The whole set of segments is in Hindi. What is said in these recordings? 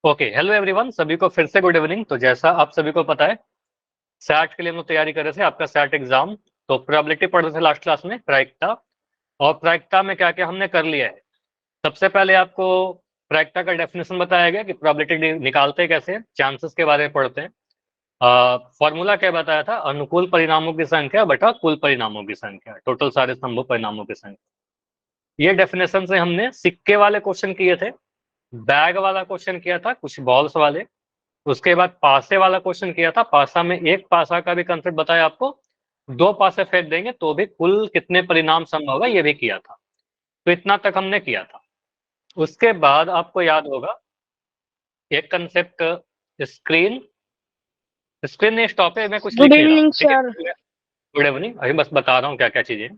ओके, हेलो एवरीवन, सभी को फिर से गुड इवनिंग। तो जैसा आप सभी को पता है, सैट के लिए हम लोग तैयारी कर रहे थे, आपका सैट एग्जाम। तो प्रोबेबिलिटी पढ़ रहे थे लास्ट क्लास में, प्रायिकता। और प्रायिकता में क्या क्या हमने कर लिया है। सबसे पहले आपको प्रायिकता का डेफिनेशन बताया गया कि प्रोबेबिलिटी निकालते कैसे, चांसेस के बारे में पढ़ते हैं। फॉर्मूला क्या बताया था, अनुकूल परिणामों की संख्या बटा कुल परिणामों की संख्या, टोटल सारे संभव परिणामों की संख्या। ये डेफिनेशन से हमने सिक्के वाले क्वेश्चन किए थे, बैग वाला क्वेश्चन किया था, कुछ बॉल्स वाले। उसके बाद पासे वाला क्वेश्चन किया था, पासा में एक पासा का भी कंसेप्ट बताया आपको, दो पासे फेंक देंगे तो भी कुल कितने परिणाम संभव है ये भी किया था। तो इतना तक हमने किया था। उसके बाद आपको याद होगा एक कंसेप्ट, स्क्रीन। स्क्रीन नहीं, स्टॉप है, मैं कुछ गुड लिख नहीं रहा, इवनिंग ठीक सर। है। गुड इवनिंग, अभी बस बता रहा हूँ क्या क्या चीजें।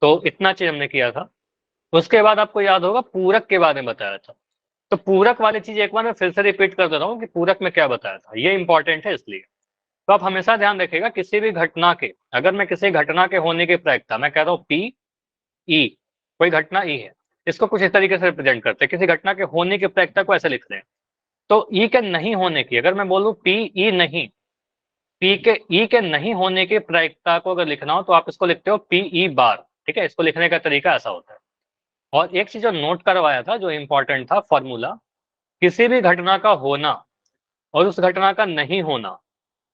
तो इतना चीज हमने किया था। उसके बाद आपको याद होगा पूरक के बारे में बताया था। तो पूरक वाली चीज एक बार मैं फिर से रिपीट कर दे रहा हूँ कि पूरक में क्या बताया था, ये इंपॉर्टेंट है इसलिए। तो आप हमेशा ध्यान रखिएगा, किसी भी घटना के, अगर मैं किसी घटना के होने की प्रायिकता, मैं कह रहा हूँ पी ई, कोई घटना ई है, इसको कुछ इस तरीके से रिप्रेजेंट करते हैं। किसी घटना के होने की प्रायिकता को ऐसे लिखते हैं। तो ई के नहीं होने की, अगर मैं बोलूँ पी ई नहीं, पी के ई के नहीं होने की प्रायिकता को अगर लिखना हो तो आप इसको लिखते हो पी ई बार। ठीक है, इसको लिखने का तरीका ऐसा होता है। और एक चीज जो नोट करवाया था, जो इंपॉर्टेंट था फॉर्मूला, किसी भी घटना का होना और उस घटना का नहीं होना,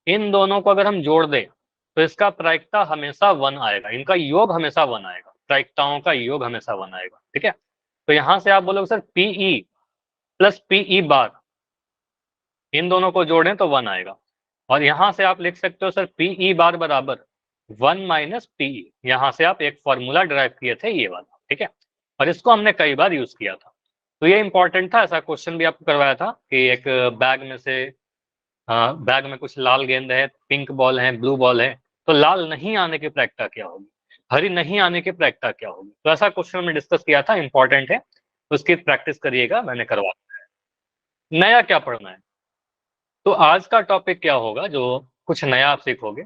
इन दोनों को अगर हम जोड़ दें तो इसका प्रायिकता हमेशा 1 आएगा, इनका योग हमेशा 1 आएगा, प्रायिकताओं का योग हमेशा 1 आएगा। ठीक है, तो यहां से आप बोलोगे सर पीई प्लस पीई बार, इन दोनों को जोड़ें तो 1 आएगा। और यहां से आप लिख सकते हो सर पीई बार बराबर 1 माइनस पीई। यहां से आप एक फॉर्मूला ड्राइव किए थे, ये वाला। ठीक है, और इसको हमने कई बार यूज किया था। तो ये इंपॉर्टेंट था, ऐसा क्वेश्चन भी आपको करवाया था कि एक बैग में से, बैग में कुछ लाल गेंद है, पिंक बॉल है, ब्लू बॉल है, तो लाल नहीं आने की प्रायिकता क्या होगी, हरी नहीं आने की प्रायिकता क्या होगी। तो ऐसा क्वेश्चन हमने डिस्कस किया था, इंपॉर्टेंट है, उसकी प्रैक्टिस करिएगा, मैंने करवा। नया क्या पढ़ना है, तो आज का टॉपिक क्या होगा जो कुछ नया आप सीखोगे,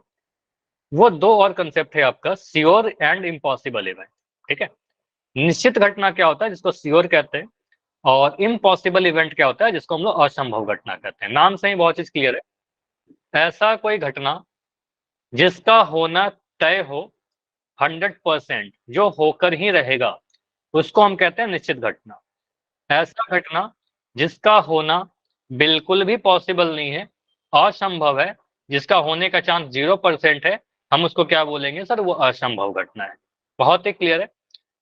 वो दो और कंसेप्ट है आपका, श्योर एंड इम्पॉसिबल इवेंट। ठीक है, निश्चित घटना क्या होता है जिसको श्योर कहते हैं, और इम्पॉसिबल इवेंट क्या होता है जिसको हम लोग असंभव घटना कहते हैं। नाम से ही बहुत चीज क्लियर है। ऐसा कोई घटना जिसका होना तय हो 100%, जो होकर ही रहेगा, उसको हम कहते हैं निश्चित घटना। ऐसा घटना जिसका होना बिल्कुल भी पॉसिबल नहीं है, असंभव है, जिसका होने का चांस 0% है, हम उसको क्या बोलेंगे सर, वो असंभव घटना है। बहुत ही क्लियर है।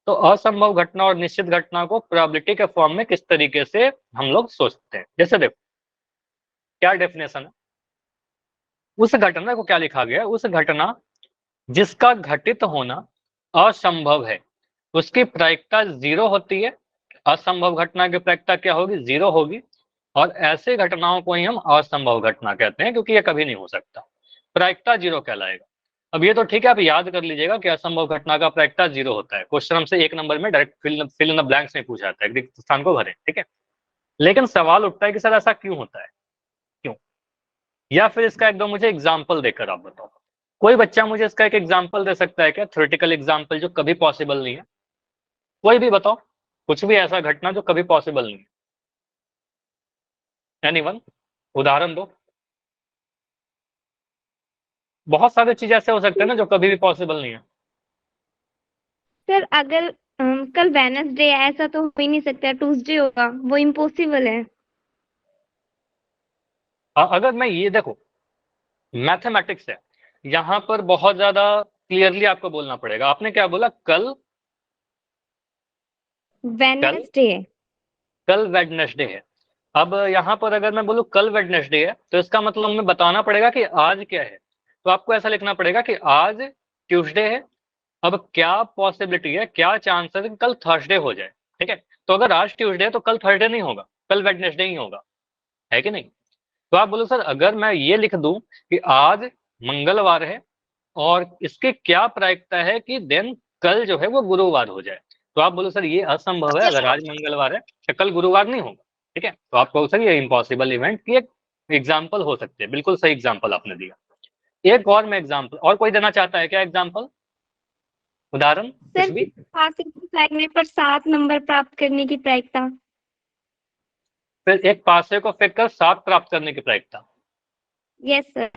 तो असंभव घटना और निश्चित घटना को प्रोबेबिलिटी के फॉर्म में किस तरीके से हम लोग सोचते हैं, जैसे देखो क्या डेफिनेशन है। उस घटना को क्या लिखा गया है, उस घटना जिसका घटित होना असंभव है, उसकी प्रायिकता 0 होती है। असंभव घटना की प्रायिकता क्या होगी, 0 होगी। और ऐसे घटनाओं को ही हम असंभव घटना कहते हैं, क्योंकि ये कभी नहीं हो सकता, प्रायिकता 0 कहलाएगा। अब ये तो ठीक है, आप याद कर लीजिएगा कि असंभव घटना का प्रायिकता 0 होता है। क्वेश्चन हमसे 1 नंबर में direct fill in the blanks में पूछा जाता है, रिक्त स्थान को भरें। ठीक है, लेकिन सवाल उठता है कि सर ऐसा क्यों होता है, क्यों, या फिर इसका एक दो मुझे एग्जाम्पल देकर आप बताओ। कोई बच्चा मुझे इसका एक एग्जाम्पल दे सकता है क्या, थ्योरेटिकल एग्जाम्पल जो कभी पॉसिबल नहीं है, कोई भी बताओ, कुछ भी ऐसा घटना जो कभी पॉसिबल नहीं है। एनीवन, उदाहरण दो। बहुत सारे चीज ऐसे हो सकते हैं ना जो कभी भी पॉसिबल नहीं है। सर अगर कल वेडनेसडे है, ऐसा तो हो ही नहीं सकता, ट्यूसडे होगा, वो इम्पॉसिबल है। अगर मैं ये देखो, मैथमेटिक्स है, यहाँ पर बहुत ज्यादा क्लियरली आपको बोलना पड़ेगा। आपने क्या बोला, कल, कल वेडनेसडे है। कल वेडनेसडे है। अब यहाँ पर अगर मैं बोलूँ कल वेडनेसडे है, तो इसका मतलब हमें बताना पड़ेगा कि आज क्या है। तो आपको ऐसा लिखना पड़ेगा कि आज ट्यूसडे है। अब क्या पॉसिबिलिटी है, क्या चांस है कि कल थर्सडे हो जाए। ठीक है, तो अगर आज ट्यूसडे है तो कल थर्सडे नहीं होगा, कल वेडनेसडे ही होगा, है कि नहीं। तो आप बोलो सर अगर मैं ये लिख दूं कि आज मंगलवार है और इसकी क्या प्रायिकता है कि देन कल जो है वो गुरुवार हो जाए, तो आप बोलो सर ये असंभव है, अगर आज मंगलवार है तो कल गुरुवार नहीं होगा। ठीक है, तो आप कहो सर ये इम्पॉसिबल इवेंट की एक एग्जाम्पल हो सकते हैं। बिल्कुल सही एग्जाम्पल आपने दिया। एक और मैं एग्जाम्पल, और कोई देना चाहता है क्या एग्जाम्पल, उदाहरण कुछ सर भी। 5 से लगने पर 7 नंबर प्राप्त करने की प्रायिकता। फिर एक पासे को फेंक कर 7 प्राप्त करने की प्रायिकता। Yes sir.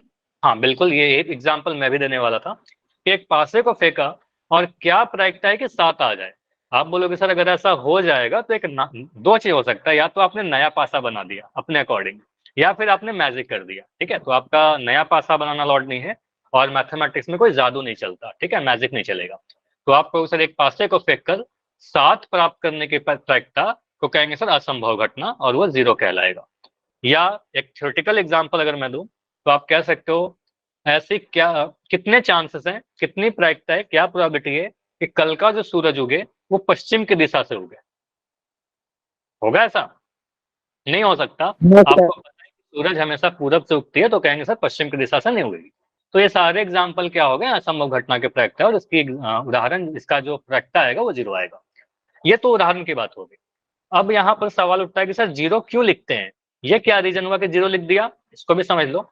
हाँ बिल्कुल, ये एक एग्जाम्पल मैं भी देने वाला था कि एक पासे को फेंका और क्या प्रायिकता है कि 7 आ जाए। आप बोलोगे सर अगर ऐसा हो जाएगा तो दो चीज हो सकता है, या तो आपने नया पासा बना दिया अपने अकॉर्डिंग, या फिर आपने मैजिक कर दिया। ठीक है, तो आपका नया पासा बनाना लॉर्ड नहीं है और मैथमेटिक्स में कोई जादू नहीं चलता। ठीक है, मैजिक नहीं चलेगा। तो आपको सर एक पासे को फेंक कर 7 प्राप्त करने की प्रायिकता को कहेंगे सर असंभव घटना, और वो 0 कहलाएगा। या एक थ्योरेटिकल एग्जांपल अगर मैं दूं तो आप कह सकते हो ऐसे क्या कितने चांसेस हैं, कितनी प्रायिकता है, क्या प्रोबेबिलिटी है कि कल का जो सूरज उगे वो पश्चिम की दिशा से उगे। होगा ऐसा? नहीं हो सकता। आपको पता है कि सूरज हमेशा पूरब से उगती है, तो कहेंगे सर पश्चिम की दिशा से नहीं उगेगी। तो ये सारे एग्जाम्पल क्या हो गए, असंभव घटना के प्रायिकता, और इसकी उदाहरण, इसका जो प्रायिकता आएगा वो 0 आएगा। ये तो उदाहरण की बात होगी। अब यहाँ पर सवाल उठता है कि सर 0 क्यों लिखते हैं, ये क्या रीजन हुआ कि 0 लिख दिया, इसको भी समझ लो।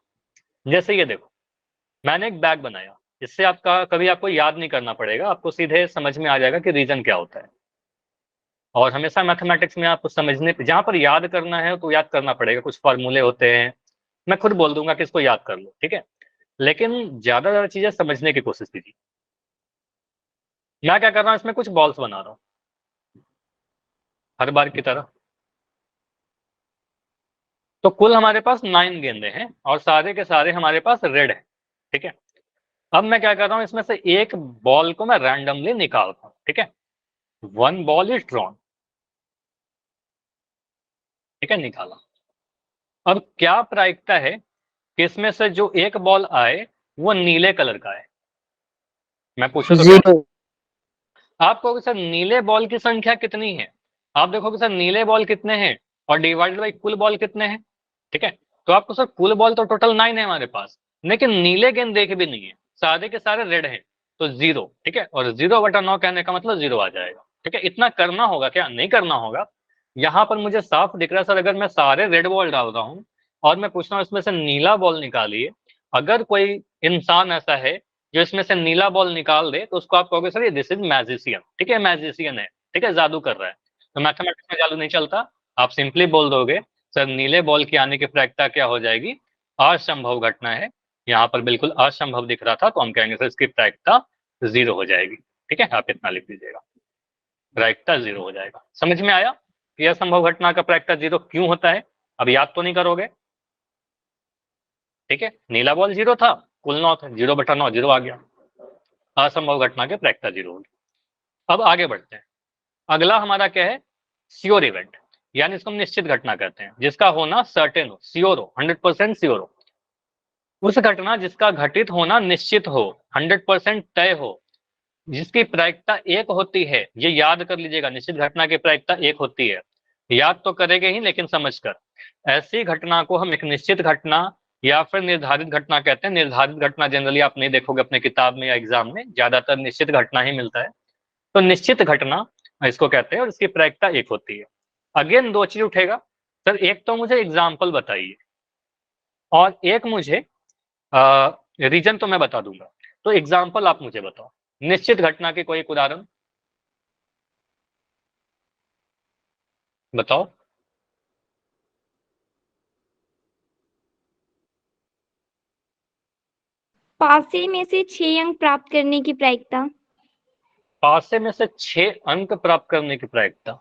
जैसे ये देखो, मैंने एक बैग बनाया, इससे आपका कभी आपको याद नहीं करना पड़ेगा, आपको सीधे समझ में आ जाएगा कि रीजन क्या होता है। और हमेशा मैथमेटिक्स में आपको समझने, जहां पर याद करना है तो याद करना पड़ेगा, कुछ फॉर्मूले होते हैं, मैं खुद बोल दूंगा कि इसको याद कर लो। ठीक है, लेकिन ज्यादा चीजें समझने की कोशिश कीजिए। मैं क्या कर रहा हूँ, इसमें कुछ बॉल्स बना रहा हूँ हर बार की तरह। तो कुल हमारे पास 9 गेंदे हैं और सारे के सारे हमारे पास रेड है। ठीक है, अब मैं क्या कर रहा हूं, इसमें से एक बॉल को मैं रैंडमली निकालता हूं। ठीक है, 1 बॉल इज ड्रॉन। ठीक है, निकाला। अब क्या प्रायिकता है कि इसमें से जो एक बॉल आए वो नीले कलर का है। मैं पूछूं तो क्या 0। आप कहोगे सर नीले बॉल की संख्या कितनी है, आप देखोगे सर नीले बॉल कितने हैं और डिवाइडेड बाई कुल बॉल कितने हैं। ठीक है, तो आपको सर कुल बॉल तो टोटल 9 है हमारे पास, लेकिन नीले गेंद देख भी नहीं है, सारे के सारे रेड हैं, तो 0। ठीक है, और 0/9 कहने का मतलब 0 आ जाएगा। ठीक है, इतना करना होगा क्या, नहीं करना होगा। यहाँ पर मुझे साफ दिख रहा है सर, अगर मैं सारे रेड बॉल डाल रहा हूँ और मैं पूछ रहा हूँ इसमें से नीला बॉल निकालिए, अगर कोई इंसान ऐसा है जो इसमें से नीला बॉल निकाल दे तो उसको आप कहोगे सर ये दिस इज मैजिशियन। ठीक है, मैजिशियन है। ठीक है, जादू कर रहा है। तो मैथमेटिक्स में जादू नहीं चलता, आप सिंपली बोल दोगे सर नीले बॉल के आने की प्रायिकता क्या हो जाएगी, असंभव घटना है। यहाँ पर बिल्कुल असंभव दिख रहा था, तो हम कहेंगे सर इसकी प्रायिकता 0 हो जाएगी। ठीक है, आप इतना लिख दीजिएगा, प्रायिकता 0 हो जाएगा। समझ में आया कि असंभव घटना का प्रायिकता 0 क्यों होता है? अब याद तो नहीं करोगे। ठीक है, नीला बॉल 0 था, कुल 9 था, 0/9 0 आ गया, असंभव घटना के प्रायिकता 0 होगी। अब आगे बढ़ते हैं। अगला हमारा क्या है, श्योर इवेंट, यानी इसको हम निश्चित घटना कहते हैं, जिसका होना सर्टेन हो, श्योर हो, 100% श्योर हो। उस घटना जिसका घटित होना निश्चित हो, 100% तय हो, जिसकी प्रायिकता 1 होती है। ये याद कर लीजिएगा, निश्चित घटना की प्रायिकता 1 होती है। याद तो करेंगे ही लेकिन समझकर। ऐसी घटना को हम एक निश्चित घटना या फिर निर्धारित घटना कहते हैं। निर्धारित घटना जनरली आप नहीं देखोगे अपने किताब में या एग्जाम में, ज्यादातर निश्चित घटना ही मिलता है। तो निश्चित घटना इसको कहते हैं और इसकी प्रायिकता 1 होती है। अगेन दो चीज उठेगा सर, एक तो मुझे एग्जाम्पल बताइए और एक मुझे रीजन तो मैं बता दूंगा। तो एग्जाम्पल आप मुझे बताओ, निश्चित घटना के कोई एक उदाहरण बताओ। पासे में से 6 अंक प्राप्त करने की प्रायिकता। पासे में से 6 अंक प्राप्त करने की प्रायिकता।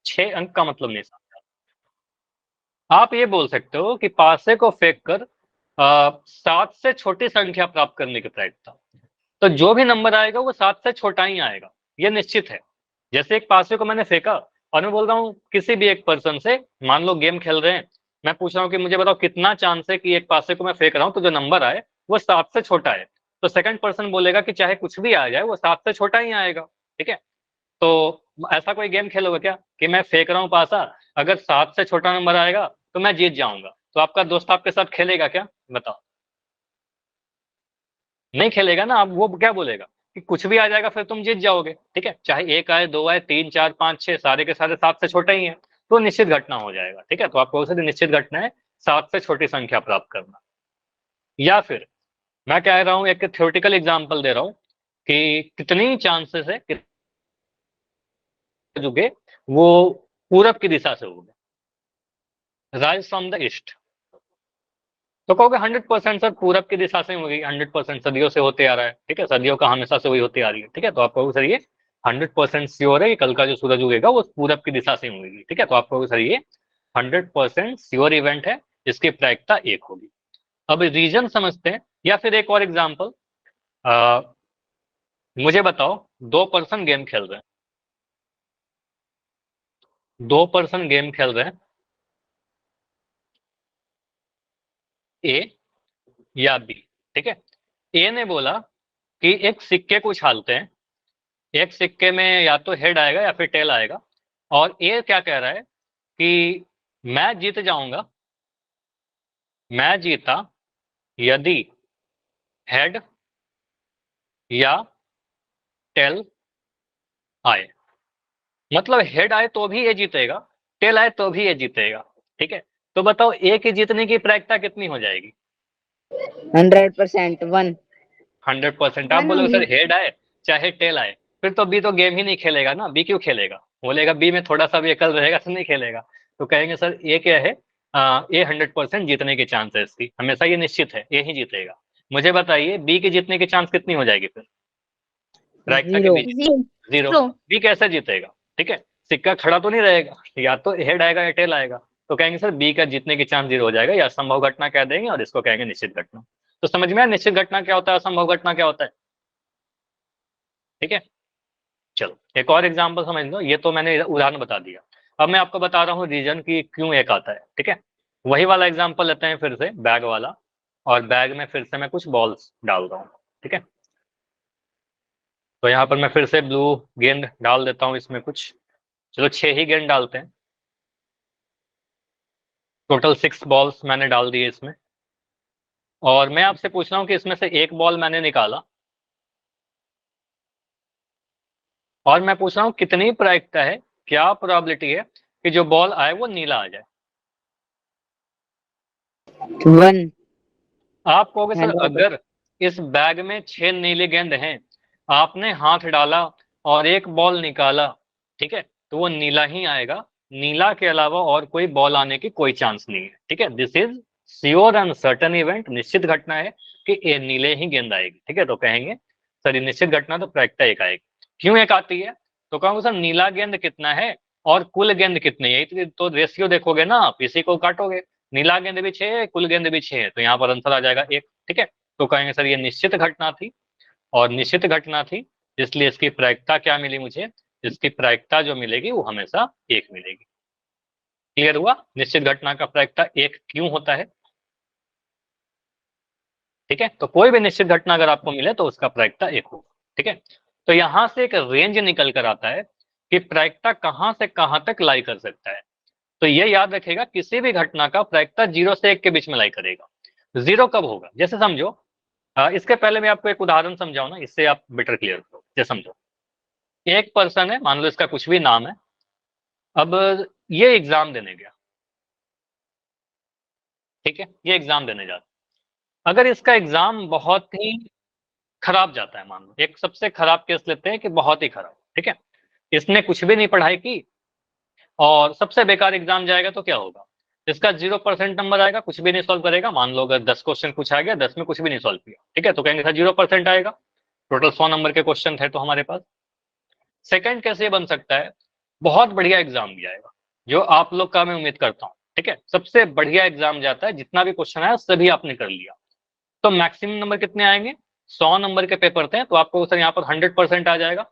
6 अंक का मतलब नहीं समझा। आप ये बोल सकते हो कि पासे को फेंक कर 7 से छोटी संख्या प्राप्त करने की प्रायिकता। तो जो भी नंबर आएगा वो 7 से छोटा ही आएगा, ये निश्चित है। जैसे एक पासे को मैंने फेंका और मैं बोल रहा हूँ किसी भी एक पर्सन से, मान लो गेम खेल रहे हैं, मैं पूछ रहा हूँ कि मुझे बताओ कितना चांस है कि एक पासे को मैं फेंक रहा हूँ तो जो नंबर आए वो 7 से छोटा है। तो सेकंड पर्सन बोलेगा कि चाहे कुछ भी आ जाए वो 7 से छोटा ही आएगा। ठीक है, तो ऐसा कोई गेम खेलोगे क्या कि मैं फेंक रहा हूँ पासा, अगर 7 से छोटा नंबर आएगा तो मैं जीत जाऊंगा, तो आपका दोस्त आपके साथ खेलेगा क्या, बताओ? नहीं खेलेगा ना। अब वो क्या बोलेगा कि कुछ भी आ जाएगा फिर तुम जीत जाओगे। ठीक है, चाहे 1 आए, 2 आए, 3 4 5 6, सारे के सारे 7 से छोटे ही हैं, तो निश्चित घटना हो जाएगा। ठीक है, तो आपको उसे निश्चित घटना है 7 से छोटी संख्या प्राप्त करना। या फिर मैं कह रहा हूं, एक थ्योरेटिकल एग्जांपल दे रहा हूं कि कितनी चांसेस है कि जुगे वो पूरब की दिशा से होगा, राइज फ्रॉम द ईस्ट। तो कहोगे 100% सर पूरब की दिशा से होगी, 100% सदियों से होते आ रहा है, ठीक है, सदियों का हमेशा से वही होती आ रही है, ठीक है। तो आप कहोगे सर ये 100% श्योर है कि कल का जो सूरज उगेगा वो पूरब की दिशा से होगी, ठीक है। तो आप कहोगे सर ये 100% श्योर इवेंट है, इसकी प्रायिकता 1 होगी। अब रीजन समझते हैं, या फिर एक और एग्जाम्पल, मुझे बताओ 2 पर्सन गेम खेल रहे हैं, 2 पर्सन गेम खेल रहे हैं, ए या बी, ठीक है। ए ने बोला कि एक सिक्के को उछालते हैं, एक सिक्के में या तो हेड आएगा या फिर टेल आएगा, और ए क्या कह रहा है कि मैं जीत जाऊंगा, मैं जीता यदि हेड या टेल आए। मतलब हेड आए तो भी ये जीतेगा, टेल आए तो भी ये जीतेगा, ठीक है। तो बताओ ए की जीतने की प्रायिकता कितनी हो जाएगी? 100%, 1। 100%। आप 1 बोलोगे होगी। सर हेड आए चाहे टेल आए, फिर तो बी तो गेम ही नहीं खेलेगा ना, बी क्यों खेलेगा? बोलेगा बी में थोड़ा सा भी अकल रहेगा तो नहीं खेलेगा। तो कहेंगे सर ए क्या है, ए 100% जीतने के चांस है इसकी, हमेशा ये निश्चित है, ए ही जीतेगा। मुझे बताइए बी की जीतने की चांस कितनी हो जाएगी फिर प्रायिकता के 0। बीच? 0। जीरो। बी कैसे जीतेगा? ठीक है, सिक्का खड़ा तो नहीं रहेगा, या तो हेड आएगा या टेल आएगा। तो कहेंगे सर बी का जीतने की चांस 0 हो जाएगा, या असंभव घटना कह देंगे, और इसको कहेंगे निश्चित घटना। तो समझ में आया निश्चित घटना क्या होता है, असंभव घटना क्या होता है, ठीक है। चलो एक और एग्जाम्पल समझ लो, ये तो मैंने उदाहरण बता दिया, अब मैं आपको बता रहा हूँ रीजन की क्यों एक आता है, ठीक है। वही वाला एग्जाम्पल लेते हैं फिर से, बैग वाला, और बैग में फिर से मैं कुछ बॉल्स डाल रहा हूँ, ठीक है। तो यहाँ पर मैं फिर से ब्लू गेंद डाल देता हूँ इसमें कुछ, चलो 6 ही गेंद डालते हैं, टोटल 6 बॉल्स मैंने डाल दिए इसमें। और मैं आपसे पूछ रहा हूँ कि इसमें से एक बॉल मैंने निकाला, और मैं पूछ रहा हूँ कितनी प्रायिकता है, क्या प्रोबेबिलिटी है कि जो बॉल आए वो नीला आ जाए? 1। आप कहोगे सर 100%। अगर इस बैग में 6 नीले गेंद हैं, आपने हाथ डाला और एक बॉल निकाला, ठीक है, तो वो नीला ही आएगा, नीला के अलावा और कोई बॉल आने की कोई चांस नहीं है, ठीक है। This is sure and certain event, निश्चित घटना है कि ये नीले ही गेंद आएगी, ठीक है। तो कहेंगे सर ये निश्चित घटना, तो प्रायिकता 1 आएगी। क्यों 1 आती है? तो कहोगे सर नीला गेंद कितना है और कुल गेंद कितनी है, तो रेशियो देखोगे ना आप, इसी को काटोगे, नीला गेंद भी 6 है, कुल गेंद भी 6 है, तो यहाँ पर आंसर आ जाएगा 1, ठीक है। तो कहेंगे सर ये निश्चित घटना थी, और निश्चित घटना थी इसलिए इसकी प्रायिकता क्या मिली मुझे, इसकी प्रायिकता जो मिलेगी वो हमेशा 1 मिलेगी। क्लियर हुआ निश्चित घटना का प्रायिकता 1 क्यों होता है, ठीक है। तो कोई भी निश्चित घटना अगर आपको मिले तो उसका प्रायिकता 1 होगा, ठीक है। तो यहां से एक रेंज निकल कर आता है कि प्रायिकता कहां से कहां तक लाई कर सकता है। तो ये याद रखेगा किसी भी घटना का प्रायिकता 0 से 1 के बीच में लाई करेगा। 0 कब होगा, जैसे समझो, इसके पहले मैं आपको एक उदाहरण समझाऊं ना, इससे आप बेटर क्लियर करो। जैसे समझो एक पर्सन है, मान लो इसका कुछ भी नाम है, अब ये एग्जाम देने गया, ठीक है, ये एग्जाम देने जाता, अगर इसका एग्जाम बहुत ही खराब जाता है, मान लो एक सबसे खराब केस लेते हैं कि बहुत ही खराब, ठीक है, इसने कुछ भी नहीं पढ़ाई की और सबसे बेकार एग्जाम जाएगा, तो क्या होगा, इसका 0% नंबर आएगा, कुछ भी नहीं सॉल्व करेगा। मान लो अगर 10 क्वेश्चन पूछा गया, 10 में कुछ भी नहीं सॉल्व किया, ठीक है, तो कहेंगे सर 0% आएगा, टोटल 100 नंबर के क्वेश्चन थे तो हमारे पास। सेकंड कैसे बन सकता है, बहुत बढ़िया एग्जाम दिया आएगा, जो आप लोग का मैं उम्मीद करता हूँ, ठीक है, सबसे बढ़िया एग्जाम जाता है, जितना भी क्वेश्चन आया सभी आपने कर लिया, तो मैक्सिमम नंबर कितने आएंगे, 100 नंबर के पेपर थे, तो आपको सर यहाँ पर 100% आ जाएगा,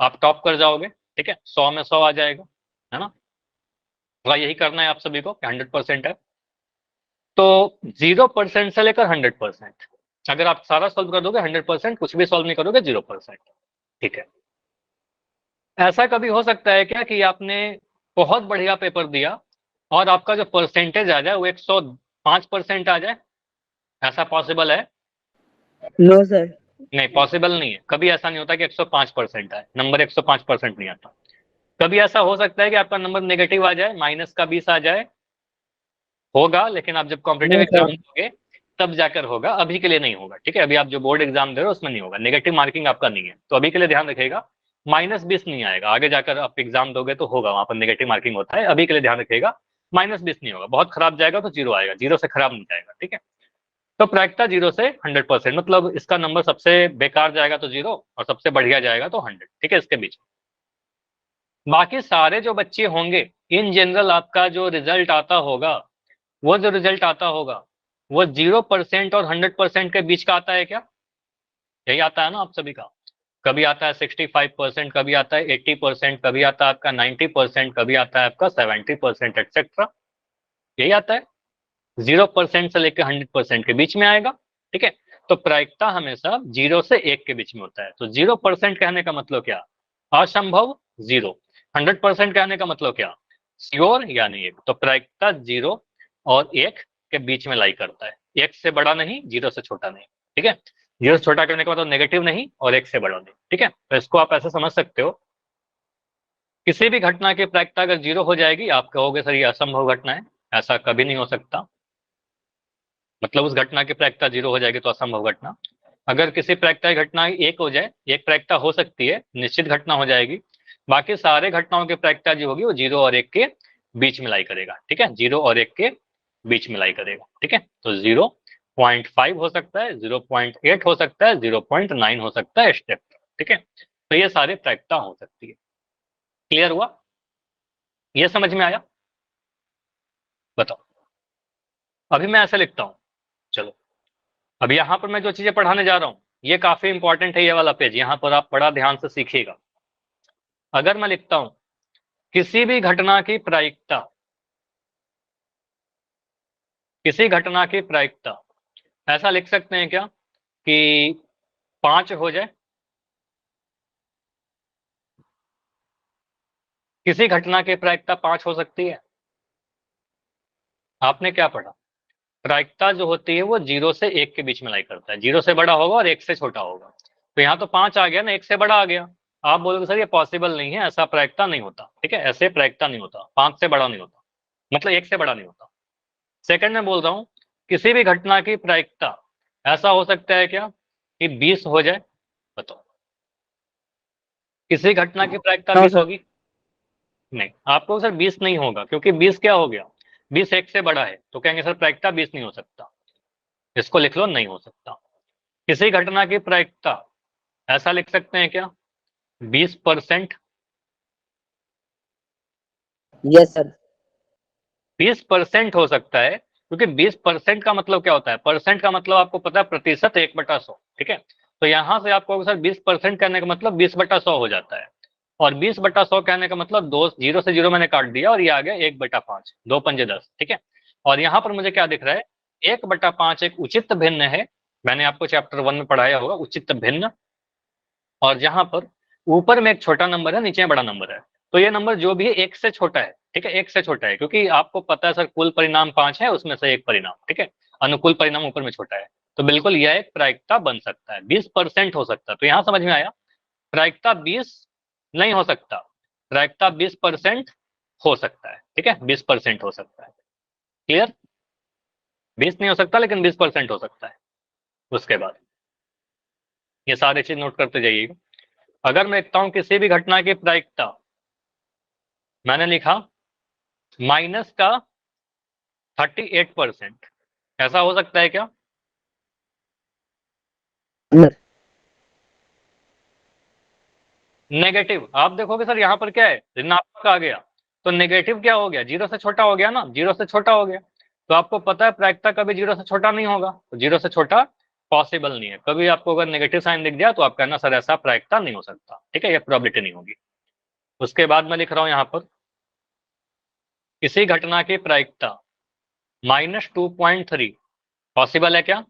आप टॉप कर जाओगे, ठीक है, 100 में 100 आ जाएगा, है ना। तो यही करना है आप सभी को, 100% है। तो 0% से लेकर 100%, अगर आप सारा सॉल्व कर दोगे 100%, कुछ भी सॉल्व नहीं करोगे 0%, ठीक है। ऐसा कभी हो सकता है क्या कि आपने बहुत बढ़िया पेपर दिया और आपका जो परसेंटेज आ जाए वो 105% आ जाए, ऐसा पॉसिबल है? No sir. नहीं, पॉसिबल नहीं है, कभी ऐसा नहीं होता कि 105% आए, नंबर 105% नहीं आता। कभी ऐसा हो सकता है कि आपका नंबर नेगेटिव आ जाए, माइनस का 20 आ जाए, होगा, लेकिन आप जब कॉम्पिटेटिव नो एग्जाम सर। दोगे तब जाकर होगा, अभी के लिए नहीं होगा, ठीक है। अभी आप जो बोर्ड एग्जाम दे रहे हो उसमें नहीं होगा, नेगेटिव मार्किंग आपका नहीं है, तो अभी के लिए ध्यान रखिएगा -20 नहीं आएगा। आगे जाकर आप एग्जाम दोगे तो होगा, वहां पर नेगेटिव मार्किंग होता है। अभी के लिए ध्यान रखिएगा, -20 नहीं होगा। बहुत खराब जाएगा तो 0 आएगा, 0 से खराब नहीं जाएगा, ठीक है। तो प्रायिकता 0 से 100%, मतलब इसका नंबर सबसे बेकार जाएगा तो 0 और सबसे बढ़िया जाएगा तो 100, ठीक है, इसके बीच। बाकी सारे जो बच्चे होंगे, इन जनरल आपका जो रिजल्ट आता होगा, वो जो रिजल्ट आता होगा वो 0% और 100% के बीच का आता है क्या? यही आता है ना आप सभी का। कभी आता है 65%, कभी आता है 80%, कभी आता है आपका 90%, कभी आता है आपका 70%, एक्सेट्रा। यही आता है, 0% से लेकर 100% के बीच में आएगा, ठीक है। तो प्रायिकता हमेशा 0 से 1 के बीच में होता है। तो 0% कहने का मतलब क्या? असंभव 0। 100% कहने का मतलब क्या? श्योर यानी 1। तो प्रायिकता 0 और 1 के बीच में लाई करता है। 1 से बड़ा नहीं, 0 से छोटा नहीं, ठीक है। 0 से छोटा करने का मतलब नेगेटिव नहीं और 1 से बड़ा नहीं, ठीक है। तो इसको आप ऐसे समझ सकते हो, किसी भी घटना की प्रायिकता अगर 0 हो जाएगी, आप कहोगे सर ये असंभव घटना है, ऐसा कभी नहीं हो सकता। मतलब उस घटना की प्रायिकता 0 हो जाएगी तो असंभव घटना। अगर किसी प्रायिकता की घटना 1 हो जाए, एक प्रायिकता हो सकती है, निश्चित घटना हो जाएगी। बाकी सारे घटनाओं की प्रायिकता जो होगी वो 0 और 1 के बीच में लाई करेगा, ठीक है। 0 और 1 के बीच में लाई करेगा, ठीक है। तो 0.5 हो सकता है, 0.8 हो सकता है, 0.9 हो सकता है, स्टेप, ठीक है। तो ये सारे प्रायिकता हो सकती है। क्लियर हुआ? ये समझ में आया? बताओ। अभी मैं ऐसे लिखता हूं, चलो। अब यहाँ पर मैं जो चीजें पढ़ाने जा रहा हूँ ये काफी इंपॉर्टेंट है, ये वाला पेज। यहाँ पर आप बड़ा ध्यान से सीखिएगा। अगर मैं लिखता हूं किसी भी घटना की प्रायिकता, किसी घटना की प्रायिकता, ऐसा लिख सकते हैं क्या कि 5 हो जाए? किसी घटना की प्रायिकता 5 हो सकती है? आपने क्या पढ़ा? प्रायिकता जो होती है वो 0 से 1 के बीच में लाई करता है। 0 से बड़ा होगा और 1 से छोटा होगा। तो यहाँ तो 5 आ गया ना, 1 से बड़ा आ गया। आप बोलोगे सर ये पॉसिबल नहीं है, ऐसा प्रायिकता नहीं होता, ठीक है। ऐसे प्रायिकता नहीं होता, 5 से बड़ा नहीं होता, मतलब 1 से बड़ा नहीं होता। सेकंड में बोल रहा हूं, किसी भी घटना की प्रायिकता ऐसा हो सकता है क्या कि 20 हो जाए? बताओ, किसी घटना की प्रायिकता नो 20 सर। होगी? नहीं, आपको सर 20 नहीं होगा, क्योंकि 20 क्या हो गया, 20 1 से बड़ा है, तो कहेंगे सर प्रायिकता 20 नहीं हो सकता। इसको लिख लो, नहीं हो सकता। किसी घटना की प्रायिकता ऐसा लिख सकते हैं क्या, 20%? Yes sir. 20% हो सकता है, क्योंकि 20% का मतलब क्या होता है? परसेंट का मतलब आपको पता है, प्रतिशत 1/100, ठीक है। तो यहां से आपको सर 20% कहने का मतलब 20/100 हो जाता है। और 20/100 कहने का मतलब 2 0 से 0 मैंने काट दिया और ये आ गया 1/5, 2 पंजे 10, ठीक है। और यहाँ पर मुझे क्या दिख रहा है, 1/5 एक उचित भिन्न है। मैंने आपको चैप्टर 1 में पढ़ाया होगा उचित भिन्न। और जहां पर ऊपर में एक छोटा नंबर है, नीचे में बड़ा नंबर है, तो ये नंबर जो भी है 1 से छोटा है, ठीक है। 1 से छोटा है, क्योंकि आपको पता है सर कुल परिणाम 5 है, उसमें से एक परिणाम, ठीक है, अनुकूल परिणाम ऊपर में छोटा है। तो बिल्कुल यह एक प्रायिकता बन सकता है, 20% हो सकता है। तो यहां समझ में आया, प्रायिकता 20 नहीं हो सकता, प्रायिकता 20% हो सकता है, ठीक है। 20% हो सकता है। क्लियर? 20 नहीं हो सकता, लेकिन 20% हो सकता है। उसके बाद ये सारी चीज नोट करते जाइएगा। अगर मैं लिखता हूं किसी भी घटना की प्रायिकता, मैंने लिखा माइनस का 38%, ऐसा हो सकता है क्या? यस। नेगेटिव, आप देखोगे सर यहाँ पर क्या है, ऋणात्मक आ गया, तो नेगेटिव क्या हो गया, 0 से छोटा हो गया ना, 0 से छोटा हो गया। तो आपको पता है प्रायिकता कभी 0 से छोटा नहीं होगा, तो 0 से छोटा पॉसिबल नहीं है। कभी आपको अगर नेगेटिव साइन दिख गया तो आप कहना सर ऐसा प्रायिकता नहीं हो सकता, ठीक है, ये प्रोबेबिलिटी नहीं होगी। उसके बाद मैं लिख रहा हूं यहाँ पर किसी घटना की प्रायिकता -2.3 पॉसिबल है क्या?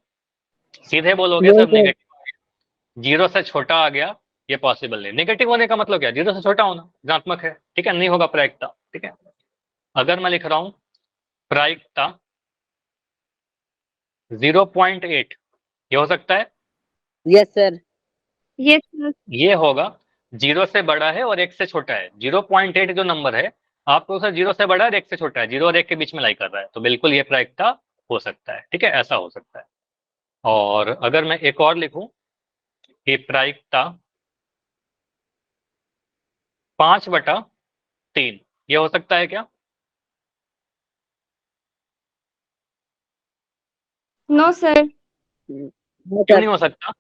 सीधे बोलोगे यस सर सर। नेगेटिव 0 से छोटा आ गया, ये पॉसिबल नहीं। नेगेटिव होने का मतलब क्या, 0 से छोटा होना, ऋणात्मक है, ठीक है, नहीं होगा प्रायिकता, ठीक है। अगर मैं लिख रहा हूं प्रायिकता 0.8, ये हो सकता है? Yes sir. Yes sir. ये होगा, 0 से बड़ा है और 1 से छोटा है। 0.8 जो नंबर है, आपको सर 0 से बड़ा है और 1 से छोटा है, 0 और 1 के बीच में लाई कर रहा है, तो बिल्कुल ये प्रायिकता हो सकता है, ठीक है, ऐसा हो सकता है। और अगर मैं एक और लिखूं कि प्रायिकता 5/3 ये हो सकता है क्या? No sir. नो क्यों सर। नहीं हो सकता?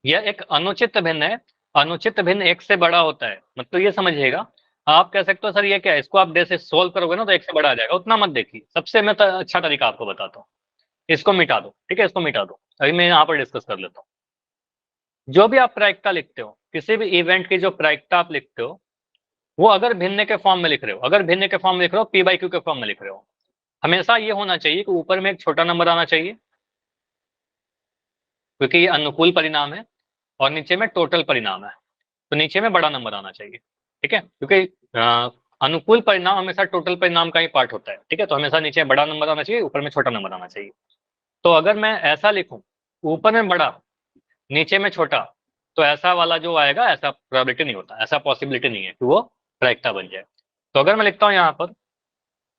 यह एक अनुचित भिन्न है। अनुचित भिन्न एक से बड़ा होता है, मतलब ये समझिएगा। आप कह सकते हो सर ये क्या है, इसको आप जैसे सोल्व करोगे ना तो एक से बड़ा आ जाएगा, उतना मत देखिए। सबसे मैं अच्छा तरीका आपको बताता हूँ, इसको मिटा दो, ठीक है, इसको मिटा दो। अभी मैं यहाँ पर डिस्कस कर लेता हूँ। जो भी आप प्रायिकता लिखते हो, किसी भी इवेंट की जो प्रायिकता आप लिखते हो, वो अगर भिन्न के फॉर्म में लिख रहे हो, अगर भिन्न के फॉर्म में लिख रहे हो, p/q के फॉर्म में लिख रहे हो, हमेशा ये होना चाहिए कि ऊपर में एक छोटा नंबर आना चाहिए, क्योंकि ये अनुकूल परिणाम है, और नीचे में टोटल परिणाम है, तो नीचे में बड़ा नंबर आना चाहिए, ठीक है, क्योंकि अनुकूल परिणाम हमेशा टोटल परिणाम का ही पार्ट होता है, ठीक है। तो हमेशा नीचे बड़ा नंबर आना चाहिए, ऊपर में छोटा नंबर आना चाहिए। तो अगर मैं ऐसा लिखूं, ऊपर में बड़ा नीचे में छोटा, तो ऐसा वाला जो आएगा, ऐसा प्रोबेबिलिटी नहीं होता, ऐसा पॉसिबिलिटी नहीं है कि वो प्रायिकता बन जाए। तो अगर मैं लिखता हूं यहाँ पर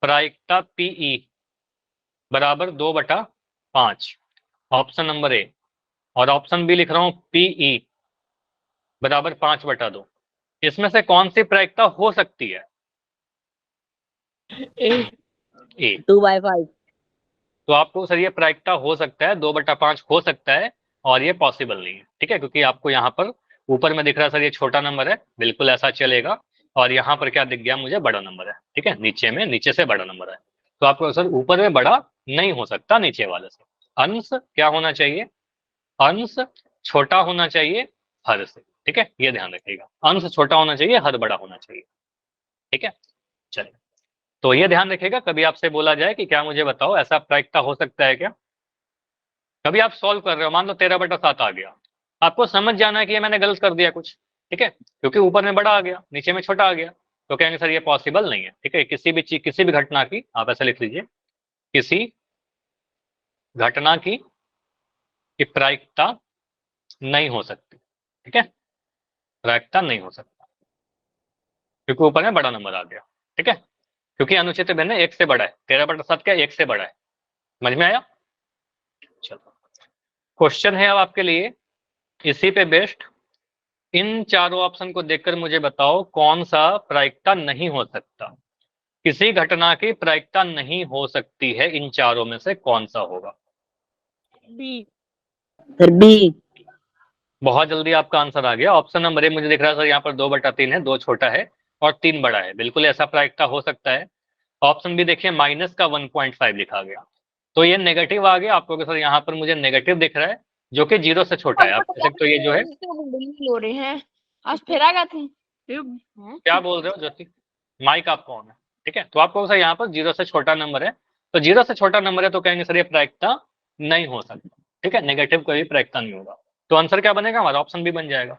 प्रायिकता PE बराबर 2/5, ऑप्शन नंबर ए, और ऑप्शन बी लिख रहा हूं PE बराबर 5/2, इसमें से कौन सी प्रायिकता हो सकती है? ए। 2/5। तो आपको सर ये प्रायिकता हो सकता है, 2/5 हो सकता है, और ये पॉसिबल नहीं है, ठीक है, क्योंकि आपको यहाँ पर ऊपर में दिख रहा है सर ये छोटा नंबर है, बिल्कुल ऐसा चलेगा, और यहाँ पर क्या दिख गया मुझे, बड़ा नंबर है, ठीक है, नीचे में नीचे से बड़ा नंबर है। तो आपको सर ऊपर में बड़ा नहीं हो सकता नीचे वाले से। अंश क्या होना चाहिए? अंश छोटा होना चाहिए हर से, ठीक है, ये ध्यान रखिएगा, अंश छोटा होना चाहिए, हर बड़ा होना चाहिए, ठीक है। चलिए, तो ये ध्यान रखिएगा, कभी आपसे बोला जाए कि क्या मुझे बताओ ऐसा प्रायिकता हो सकता है क्या, कभी आप सॉल्व कर रहे हो, मान लो 13/7 आ गया, आपको समझ जाना है कि ये मैंने गलत कर दिया कुछ, ठीक है, क्योंकि ऊपर में बड़ा आ गया, नीचे में छोटा आ गया, तो कहेंगे सर ये पॉसिबल नहीं है, ठीक है। किसी भी चीज, किसी भी घटना की, आप ऐसा लिख लीजिए, किसी घटना की प्रायिकता नहीं हो सकती, ठीक है, प्रायिकता नहीं हो सकता, क्योंकि ऊपर में बड़ा नंबर आ गया, ठीक है, क्योंकि अनुचित भिन्न एक से बड़ा है, 13/7 क्या एक से बड़ा है, समझ में आया? चलो, क्वेश्चन है अब आपके लिए इसी पे बेस्ड, इन चारों ऑप्शन को देखकर मुझे बताओ कौन सा प्रायिकता नहीं हो सकता, किसी घटना की प्रायिकता नहीं हो सकती है, इन चारों में से कौन सा होगा? बी। Sir B. बहुत जल्दी आपका आंसर आ गया, ऑप्शन नंबर ए मुझे दिख रहा है सर यहाँ पर 2/3 है, 2 छोटा है और 3 बड़ा है, बिल्कुल ऐसा प्रायिकता हो सकता है। ऑप्शन भी देखिए माइनस का 1.5 लिखा गया, तो ये नेगेटिव आ गया, आपको सर यहाँ पर मुझे नेगेटिव दिख रहा है, जो कि 0 से छोटा है, आप कह सकते हो ये जो है। हो रहे हैं आज फिर आ गए थे। क्या बोल रहे हो ज्योति, माइक आपका ऑन है, ठीक है, तो आपको सर यहाँ पर 0 से छोटा नंबर है, तो 0 से छोटा नंबर है तो कहेंगे सर ये प्रायिकता नहीं हो सकता, ठीक है, नेगेटिव कोई प्रायिकता नहीं होगा, तो आंसर क्या बनेगा हमारा, ऑप्शन भी बन जाएगा।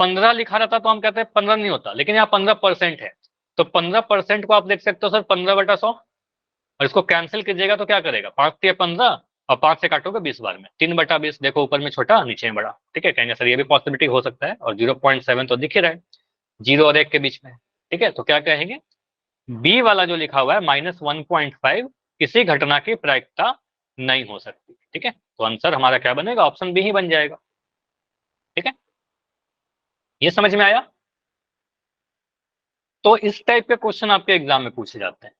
15 लिखा रहता तो हम कहते हैं 15 नहीं होता, लेकिन यहाँ 15% है, तो 15% को आप देख सकते हो सर 15/100, और इसको कैंसिल कीजिएगा तो क्या करेगा, 5×3 = 15, और 5 से काटोगे 20 बार में, 3/20, देखो ऊपर में छोटा नीचे में बड़ा, ठीक है, कहेंगे सर ये भी पॉसिबिलिटी हो सकता है, और 0.7 तो दिख ही रहा है 0 और 1 के बीच में, ठीक है, तो क्या कहेंगे, बी वाला जो लिखा हुआ है -1.5 किसी घटना की प्रायिकता नहीं हो सकती, ठीक है, तो आंसर हमारा क्या बनेगा, ऑप्शन बी ही बन जाएगा, ठीक है, ये समझ में आया? तो इस टाइप के क्वेश्चन आपके एग्जाम में पूछे जाते हैं,